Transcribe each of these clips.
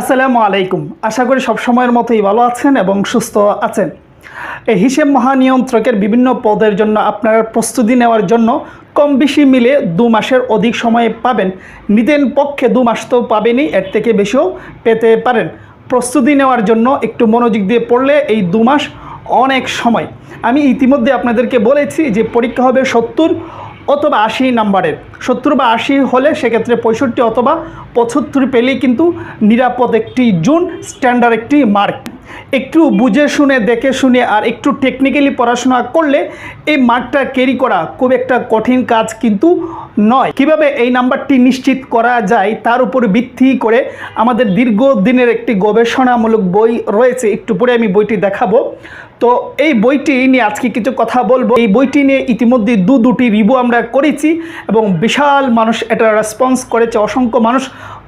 আসসালামু আলাইকুম। আশা করি সব সময়ের মতোই ভালো আছেন এবং সুস্থ আছেন। এই হিসেব মহানিয়ন্ত্রকের বিভিন্ন পদের জন্য আপনারা প্রস্তুতি নেওয়ার জন্য কম বেশি মিলে 2 মাসের অধিক সময় পাবেন। নিতেন পক্ষে 2 মাস তো পাবেনই, এর থেকে বেশিও পেতে পারেন। প্রস্তুতি নেওয়ার জন্য একটু মনোযোগ দিয়ে পড়লে এই 2 মাস অনেক সময়। আমি ইতিমধ্যে আপনাদেরকে বলেছি যে পরীক্ষা হবে 70 অথবা 80 নাম্বারের। 70 বা 80 হলে সেক্ষেত্রে 65 অথবা 75 পেলেই কিন্তু নিরাপদ একটি জোন, স্ট্যান্ডার্ড একটি মার্ক। একটু বুঝে শুনে দেখে শুনে আর একটু টেকনিক্যালি পড়াশোনা করলে এই মার্কটা ক্যারি করা খুব একটা কঠিন কাজ কিন্তু নয়। কিভাবে এই নাম্বারটি নিশ্চিত করা যায় তার উপর ভিত্তি করে আমাদের দীর্ঘদিনের একটি গবেষণামূলক বই রয়েছে, একটু পরে আমি বইটি দেখাবো। তো এই বইটি নিয়ে আজকে কিছু কথা বলবো। এই বইটি নিয়ে ইতিমধ্যে দুটি রিভিউ আমরা করেছি এবং বিশাল মানুষ এটা রেসপন্স করেছে। অসংখ্য মানুষ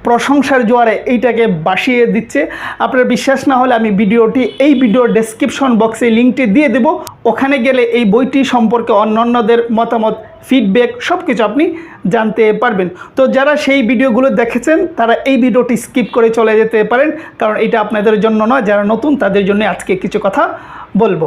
প্রশংসার জোয়ারে এইটাকে বাসিয়ে দিচ্ছে। আপনার বিশ্বাস না হলে আমি এই ভিডিওর ডেসক্রিপশন বক্সে লিঙ্কটি দিয়ে দেব। ওখানে গেলে এই বইটি সম্পর্কে অন্যান্যদের মতামত, ফিডব্যাক সব কিছু আপনি জানতে পারবেন। তো যারা সেই ভিডিওগুলো দেখেছেন তারা এই ভিডিওটি স্কিপ করে চলে যেতে পারেন, কারণ এটা আপনাদের জন্য নয়, যারা নতুন তাদের জন্য আজকে কিছু কথা বলবো।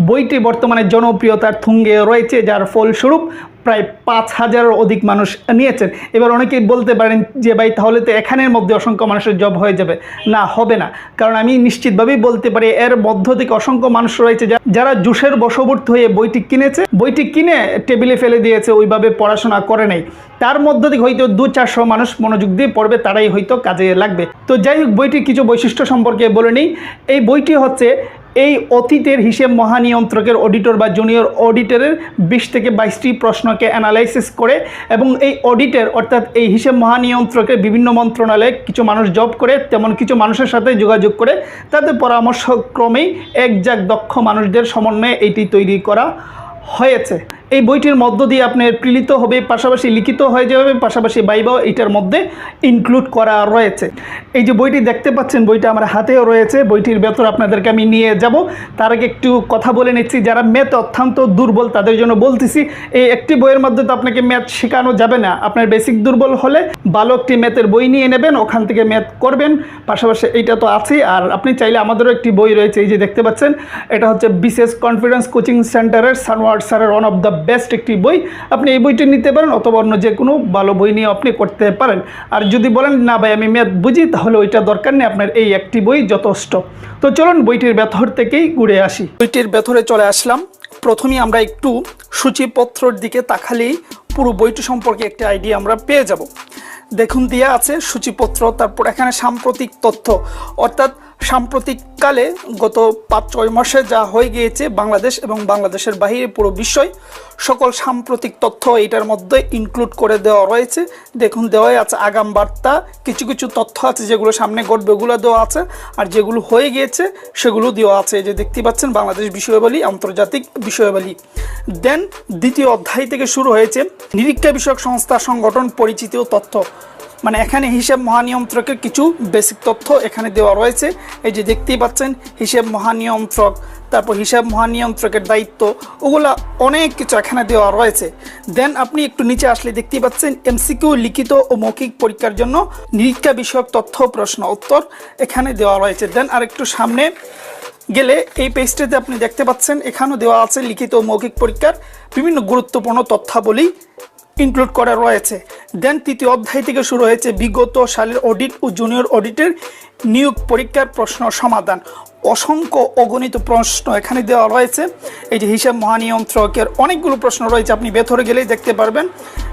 বইটি বর্তমানে জনপ্রিয়তার তুঙ্গে রয়েছে, যার ফলস্বরূপ প্রায় 5000-এর অধিক মানুষ নিয়েছেন। এবার অনেকেই বলতে পারেন যে ভাই তাহলে তো এখানের মধ্যে অসংখ্য মানুষের জব হয়ে যাবে। না, হবে না, কারণ আমি নিশ্চিতভাবেই বলতে পারি এর মধ্য থেকে অসংখ্য মানুষ রয়েছে যারা জোশের বশবর্তী হয়ে বইটি কিনেছে, বইটি কিনে টেবিলে ফেলে দিয়েছে, ওইভাবে পড়াশোনা করে নাই। তার মধ্য থেকে হয়তো 200-400 মানুষ মনোযোগ দিয়ে পড়বে, তারাই হয়তো কাজে লাগবে। তো যাই হোক, বইটির কিছু বৈশিষ্ট্য সম্পর্কে বলে নিই। এই বইটি হচ্ছে এই অতীতের হিসেব মহানিয়ন্ত্রকের অডিটর বা জুনিয়র অডিটরের 20 থেকে 22টি প্রশ্নকে অ্যানালাইসিস করে, এবং এই অডিটর অর্থাৎ এই হিসেব মহানিয়ন্ত্রকের বিভিন্ন মন্ত্রণালয়ে কিছু মানুষ জব করে, তেমন কিছু মানুষের সাথে যোগাযোগ করে তাদের পরামর্শক্রমেই একজাক দক্ষ মানুষদের সমন্বয়ে এটি তৈরি করা হয়েছে। এই বইটির মধ্য দিয়ে আপনার প্রেরিত হবে, পাশাপাশি লিখিত হয়ে যাবে, পাশাপাশি বাইবাও এটার মধ্যে ইনক্লুড করা রয়েছে। এই যে বইটি দেখতে পাচ্ছেন, বইটা আমার হাতেও রয়েছে। বইটির ভেতর আপনাদেরকে আমি নিয়ে যাব। তার আগে একটু কথা বলে নিচ্ছি, যারা ম্যাথ অত্যন্ত দুর্বল তাদের জন্য বলতেছি, এই একটি বইয়ের মধ্যে তো আপনাকে ম্যাথ শেখানো যাবে না। আপনার বেসিক দুর্বল হলে ভালো একটি ম্যাথের বই নিয়ে নেবেন, ওখান থেকে ম্যাথ করবেন। পাশাপাশি এইটা তো আছেই, আর আপনি চাইলে আমাদেরও একটি বই রয়েছে, এই যে দেখতে পাচ্ছেন, এটা হচ্ছে বিশেষ কনফিডেন্স কোচিং সেন্টারের সানওয়ার্ড স্যারের ওয়ান অফ দ্য বেস্ট একটি বই। আপনি এই বইটি নিতে পারেন, অথবা অন্য যে কোনো ভালো বই নিয়ে আপনি করতে পারেন। আর যদি বলেন না ভাই আমি ম্যাথ বুঝি, তাহলে ওইটা দরকার নেই, আপনার এই একটি বই যথেষ্ট। তো চলুন বইটির ভেতর থেকেই ঘুরে আসি। বইটির ভেতরে চলে আসলাম। প্রথমেই আমরা একটু সূচিপত্রের দিকে তাকালেই পুরো বইটি সম্পর্কে একটা আইডিয়া আমরা পেয়ে যাব। দেখুন দেয়া আছে সূচিপত্র, তারপর এখানে সাম্প্রতিক তথ্য, অর্থাৎ সাম্প্রতিককালে গত 5-6 মাসে যা হয়ে গিয়েছে বাংলাদেশ এবং বাংলাদেশের বাহিরে পুরো বিষয় সকল সাম্প্রতিক তথ্য এটার মধ্যে ইনক্লুড করে দেওয়া রয়েছে। দেখুন দেওয়াই আছে আগাম বার্তা, কিছু কিছু তথ্য আছে যেগুলো সামনে ঘটবে ওগুলো দেওয়া আছে, আর যেগুলো হয়ে গিয়েছে সেগুলো দেওয়া আছে। যে দেখতে পাচ্ছেন বাংলাদেশ বিষয়াবলী, আন্তর্জাতিক বিষয়াবলী। দেন দ্বিতীয় অধ্যায় থেকে শুরু হয়েছে নিরীক্ষা বিষয়ক সংস্থা, সংগঠন, পরিচিতি ও তথ্য। মানে এখানে হিসাব মহানিয়ন্ত্রকের কিছু বেসিক তথ্য এখানে দেওয়া রয়েছে। এই যে দেখতেই পাচ্ছেন হিসাব মহানিয়ন্ত্রক, তারপর হিসাব মহানিয়ন্ত্রকের দায়িত্ব, ওগুলা অনেক কিছু এখানে দেওয়া রয়েছে। দেন আপনি একটু নিচে আসলে দেখতেই পাচ্ছেন এমসিকিউ, লিখিত ও মৌখিক পরীক্ষার জন্য নিরীক্ষা বিষয়ক তথ্য, প্রশ্ন উত্তর এখানে দেওয়া রয়েছে। দেন আর একটু সামনে গেলে এই পেজটাতে আপনি দেখতে পাচ্ছেন এখানেও দেওয়া আছে লিখিত ও মৌখিক পরীক্ষার বিভিন্ন গুরুত্বপূর্ণ তথ্যাবলী ইনক্লুড করা রয়েছে। দেন তৃতীয় অধ্যায় থেকে শুরু হয়েছে বিগত সালের অডিট ও জুনিয়র অডিটের নিয়োগ পরীক্ষার প্রশ্ন সমাধান। অসংখ্য অগণিত প্রশ্ন এখানে দেওয়া রয়েছে। এই যে হিসাব মহানিয়ন্ত্রকের অনেকগুলো প্রশ্ন রয়েছে, আপনি ভেতরে গেলেই দেখতে পারবেন।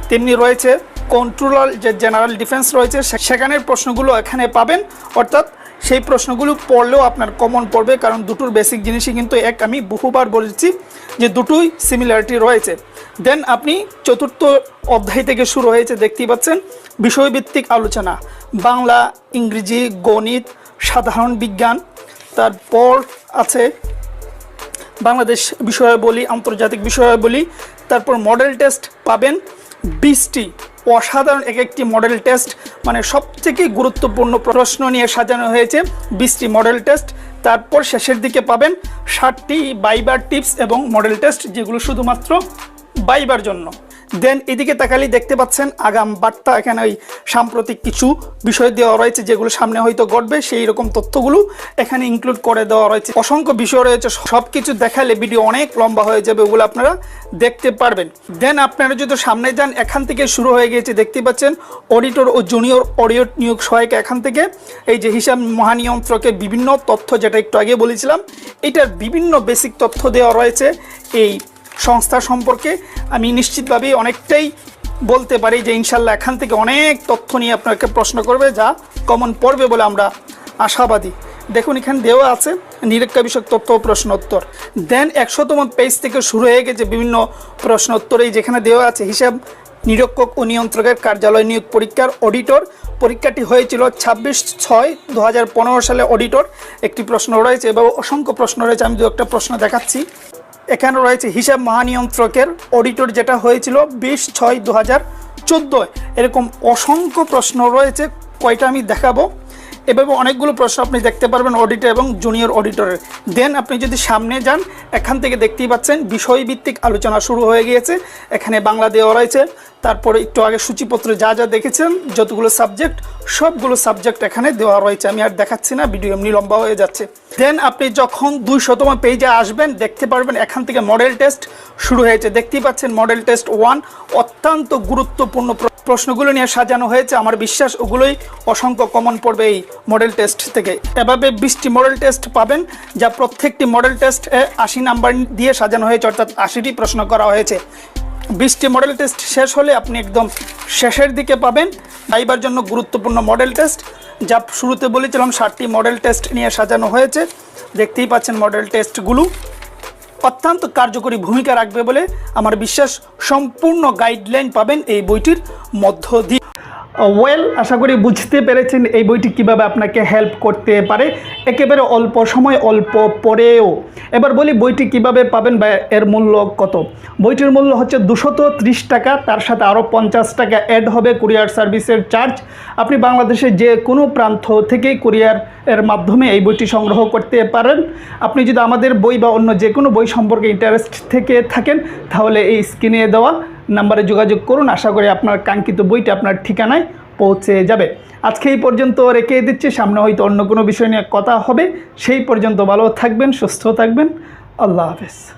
তেমনি রয়েছে কন্ট্রোলার যে জেনারেল ডিফেন্স রয়েছে, সেখানের প্রশ্নগুলো এখানে পাবেন, অর্থাৎ সেই প্রশ্নগুলো পড়লেও আপনার কমন পড়বে, কারণ দুটোর বেসিক জিনিসই কিন্তু এক। আমি বহুবার বলেছি যে দুটোই সিমিলারিটি রয়েছে। দেন আপনি চতুর্থ অধ্যায় থেকে শুরু হয়েছে, দেখতেই পাচ্ছেন বিষয়ভিত্তিক আলোচনা, বাংলা, ইংরেজি, গণিত, সাধারণ বিজ্ঞান। তারপর আছে বাংলাদেশ বিষয়াবলী, আন্তর্জাতিক বিষয়াবলী। তারপর মডেল টেস্ট পাবেন 20টি, অসাধারণ এক একটি মডেল টেস্ট, মানে সবথেকে গুরুত্বপূর্ণ প্রশ্ন নিয়ে সাজানো হয়েছে 20টি মডেল টেস্ট। তারপর শেষের দিকে পাবেন 60টি বাইবার টিপস এবং মডেল টেস্ট, যেগুলো শুধুমাত্র বাইবার জন্য। দেন এদিকে তাকালেই দেখতে পাচ্ছেন আগাম বার্তা, এখানে ওই সাম্প্রতিক কিছু বিষয় দেওয়া রয়েছে যেগুলো সামনে হয়তো ঘটবে, সেই রকম তথ্যগুলো এখানে ইনক্লুড করে দেওয়া রয়েছে। অসংখ্য বিষয় রয়েছে, সব কিছু দেখালে ভিডিও অনেক লম্বা হয়ে যাবে, ওগুলো আপনারা দেখতে পারবেন। দেন আপনারা যদি সামনে যান, এখান থেকে শুরু হয়ে গিয়েছে, দেখতে পাচ্ছেন অডিটর ও জুনিয়র অডিট নিয়োগ সহায়ক। এখান থেকে এই যে হিসাব মহানিয়ন্ত্রকের বিভিন্ন তথ্য, যেটা একটু আগে বলেছিলাম, এটার বিভিন্ন বেসিক তথ্য দেওয়া রয়েছে এই সংস্থা সম্পর্কে। আমি নিশ্চিতভাবেই অনেকটাই বলতে পারি যে ইনশাল্লাহ এখান থেকে অনেক তথ্য নিয়ে আপনাকে প্রশ্ন করবে, যা কমন পড়বে বলে আমরা আশাবাদী। দেখুন এখানে দেওয়া আছে নিরীক্ষা বিষয়ক তথ্য ও প্রশ্ন উত্তর। দেন 100তম পেজ থেকে শুরু হয়ে গেছে বিভিন্ন প্রশ্ন উত্তর, এই যেখানে দেওয়া আছে হিসাব নিরীক্ষক ও নিয়ন্ত্রকের কার্যালয় নিয়োগ পরীক্ষার অডিটর। পরীক্ষাটি হয়েছিল 26/6/2015 সালে। অডিটর একটি প্রশ্ন রয়েছে এবং অসংখ্য প্রশ্ন রয়েছে, আমি দু একটা প্রশ্ন দেখাচ্ছি। এখানে রয়েছে হিসাব মহানিয়ন্ত্রকের অডিটর, যেটা হয়েছিল 20/6/2014। এরকম অসংখ্য প্রশ্ন রয়েছে, কয়টা আমি দেখাবো। এভাবে অনেকগুলো প্রশ্ন আপনি দেখতে পারবেন অডিটর এবং জুনিয়র অডিটরের। দেন আপনি যদি সামনে যান, এখান থেকে দেখতেই পাচ্ছেন বিষয়ভিত্তিক আলোচনা শুরু হয়ে গিয়েছে। এখানে বাংলা দেওয়া রয়েছে, তারপরে একটু আগে সূচিপত্রে যা যা দেখেছেন যতগুলো সাবজেক্ট, সবগুলো সাবজেক্ট এখানে দেওয়া রয়েছে। আমি আর দেখাচ্ছি না, ভিডিও এমনি লম্বা হয়ে যাচ্ছে। দেন আপনি যখন 200তম পেজে আসবেন, দেখতে পারবেন এখান থেকে মডেল টেস্ট শুরু হয়েছে। দেখতেই পাচ্ছেন মডেল টেস্ট 1, অত্যন্ত গুরুত্বপূর্ণ প্রশ্নগুলো নিয়ে সাজানো হয়েছে। আমার বিশ্বাস ওগুলোই অসংখ্য কমন পড়বে এই মডেল টেস্ট থেকে। এভাবে 20টি মডেল টেস্ট পাবেন, যা প্রত্যেকটি মডেল টেস্টে 80 নাম্বার দিয়ে সাজানো হয়েছে, অর্থাৎ 80টি প্রশ্ন করা হয়েছে। 20টি মডেল টেস্ট শেষ হলে আপনি একদম শেষের দিকে পাবেন ভাইবার জন্য গুরুত্বপূর্ণ মডেল টেস্ট, যা শুরুতে বলেছিলাম 60টি মডেল টেস্ট নিয়ে সাজানো হয়েছে। দেখতেই পাচ্ছেন মডেল টেস্টগুলো অত্যন্ত কার্যকরী ভূমিকা রাখবে বলে আমার বিশ্বাস। সম্পূর্ণ গাইডলাইন পাবেন এই বইটির মধ্য দিয়ে। আশা করি বুঝতে পেরেছেন এই বইটি কিভাবে আপনাকে হেল্প করতে পারে একেবারে অল্প সময় অল্প পড়েও। এবার বলি বইটি কিভাবে পাবেন বা এর মূল্য কত। বইটির মূল্য হচ্ছে 230 টাকা, তার সাথে আরও 50 টাকা অ্যাড হবে কুরিয়ার সার্ভিসের চার্জ। আপনি বাংলাদেশের যে কোনো প্রান্ত থেকেই কুরিয়ারের মাধ্যমে এই বইটি সংগ্রহ করতে পারেন। আপনি যদি আমাদের বই বা অন্য যে কোনো বই সম্পর্কে ইন্টারেস্ট থেকে থাকেন, তাহলে এই স্ক্রিনে দেওয়া নাম্বারে যোগাযোগ করুন। আশা করি আপনার কাঙ্ক্ষিত বইটি আপনার ঠিকানায় পৌঁছে যাবে। আজকে এই পর্যন্ত রেখে দিচ্ছি, সামনে হয়তো অন্য কোনো বিষয় নিয়ে কথা হবে। সেই পর্যন্ত ভালো থাকবেন, সুস্থ থাকবেন। আল্লাহ হাফেজ।